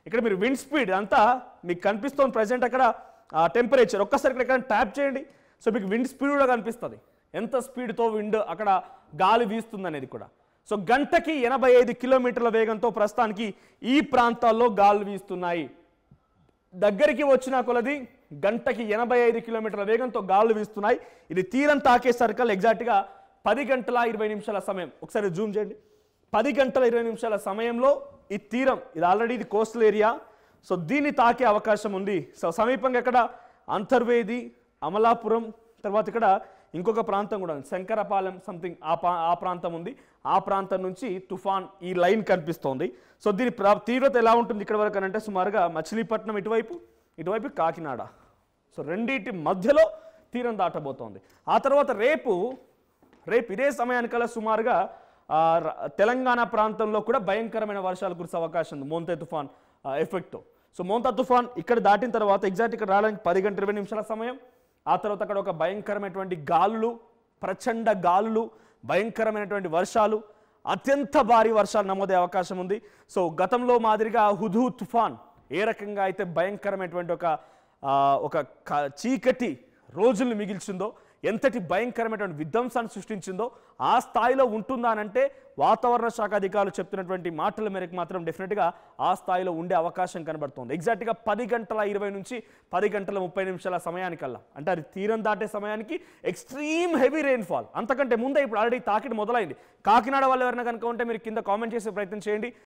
ఇక్కడ మీరు wind speed అంతా మీకు కనిపిస్తుంది ప్రెజెంట్ అక్కడ టెంపరేచర్ ఒక్కసారి ఇక్కడ ట్యాప్ చేయండి. సో మీకు విండ్ స్పీడ్ కూడా కనిపిస్తుంది, ఎంత స్పీడ్తో విండ్ అక్కడ గాలి వీస్తుంది అనేది కూడా. సో గంటకి 85 కిలోమీటర్ల వేగంతో ప్రస్తుతానికి ఈ ప్రాంతాల్లో గాలి వీస్తున్నాయి. దగ్గరికి వచ్చిన కొలది గంటకి 85 కిలోమీటర్ల వేగంతో గాలులు వీస్తున్నాయి. ఇది తీరం తాకే సర్కిల్ ఎగ్జాక్ట్గా 10 గంటల 20 నిమిషాల సమయం. ఒకసారి జూమ్ చేయండి. 10 గంటల 20 నిమిషాల సమయంలో ఈ తీరం ఇది ఆల్రెడీ ఇది కోస్టల్ ఏరియా. సో దీన్ని తాకే అవకాశం ఉంది. సో సమీపంగా ఇక్కడ అంతర్వేది, అమలాపురం, తర్వాత ఇక్కడ ఇంకొక ప్రాంతం కూడా ఉంది, శంకరపాలెం సంథింగ్ ఆ ప్రాంతం ఉంది. ఆ ప్రాంతం నుంచి తుఫాన్ ఈ లైన్ కనిపిస్తోంది. సో దీని తీవ్రత ఎలా ఉంటుంది ఇక్కడ వరకు అంటే సుమారుగా మచిలీపట్నం ఇటువైపు కాకినాడ, సో రెండింటి మధ్యలో తీరం దాటబోతోంది. ఆ తర్వాత రేపు ఇదే సమయానికల్లా సుమారుగా తెలంగాణ ప్రాంతంలో కూడా భయంకరమైన వర్షాలు కురిసే అవకాశం ఉంది మోంతా తుఫాన్ ఎఫెక్ట్తో. సో మోంతా తుఫాన్ ఇక్కడ దాటిన తర్వాత ఎగ్జాక్ట్ ఇక్కడ రావడానికి 10 గంటల 20 నిమిషాల సమయం. ఆ తర్వాత అక్కడ ఒక భయంకరమైనటువంటి గాలులు, ప్రచండ గాలులు, భయంకరమైనటువంటి వర్షాలు, అత్యంత భారీ వర్షాలు నమోదే అవకాశం ఉంది. సో గతంలో మాదిరిగా హుదూ తుఫాన్ ఏ రకంగా అయితే భయంకరమైనటువంటి ఒక చీకటి రోజుల్ని మిగిల్చిందో, ఎంతటి భయంకరమైనటువంటి విధ్వంసాన్ని సృష్టించిందో ఆ స్థాయిలో ఉంటుందా అంటే వాతావరణ శాఖ అధికారులు చెప్తున్నటువంటి మాటల మేరకు మాత్రం డెఫినెట్గా ఆ స్థాయిలో ఉండే అవకాశం కనబడుతుంది. ఎగ్జాక్ట్గా 10 గంటల 20 నుంచి 10 గంటల 30 నిమిషాల సమయానికల్లా అంటే అది తీరం దాటే సమయానికి ఎక్స్ట్రీమ్ హెవీ రెయిన్ఫాల్. అంతకంటే ముందే ఇప్పుడు ఆల్రెడీ తాకిడి మొదలైంది. కాకినాడ వాళ్ళు ఎవరైనా కనుక ఉంటే మీరు కింద కామెంట్ చేసే ప్రయత్నం చేయండి.